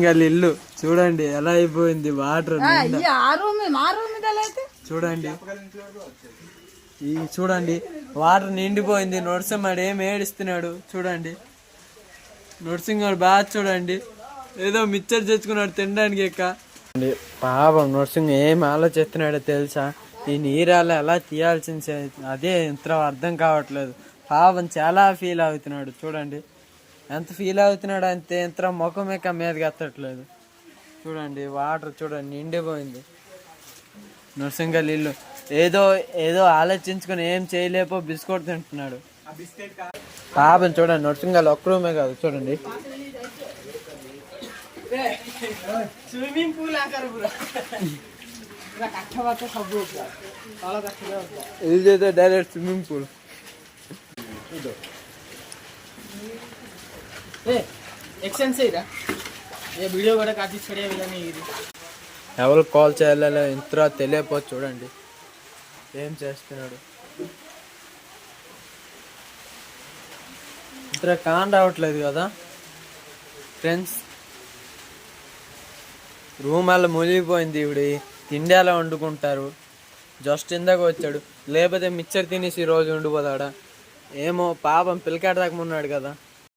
ఇంకా ఇల్లు చూడండి ఎలా అయిపోయింది, వాటర్ చూడండి, చూడండి వాటర్ నిండిపోయింది. నరసింహడు ఏం ఏడుస్తున్నాడు చూడండి. నరసింహడు బాగా చూడండి, ఏదో మిక్చర్ తెచ్చుకున్నాడు తినడానికి ఎక్క. పాపం నరసింహ ఏం ఆలోచిస్తున్నాడో తెలుసా? ఈ నీరాలు ఎలా తీయాల్సింది అదే ఇంత అర్థం కావట్లేదు. పాపం చాలా ఫీల్ అవుతున్నాడు చూడండి. ఎంత ఫీల్ అవుతున్నాడు అంతే, ఇంత ముఖం ఎక్క మీదకి ఎత్తట్లేదు చూడండి. వాటర్ చూడండి నిండిపోయింది. నరసింహ ఇల్లు ఏదో ఏదో ఆలోచించుకొని ఏం చేయలేపో బిస్కెట్ తింటున్నాడు. పాపం చూడండి, నరసింహ ఒక్క రూమే కాదు చూడండి. స్విమ్మింగ్ పూల్ ఇది డైరెక్ట్ స్విమ్మింగ్ పూల్. ఎవరు కాల్ చేయాలో ఇంత తెలియపో చూడండి ఏం చేస్తున్నాడు. ఇంత కాన్ రావట్లేదు కదా ఫ్రెండ్స్. రూమ్ అలా మునిగిపోయింది. ఇవిడి తిండి అలా వండుకుంటారు. జస్ట్ ఇందాక వచ్చాడు, లేకపోతే మిక్చర్ తినేసి రోజు ఉండిపోతాడా ఏమో. పాపం పిల్లకాడ దాకా ఉన్నాడు కదా.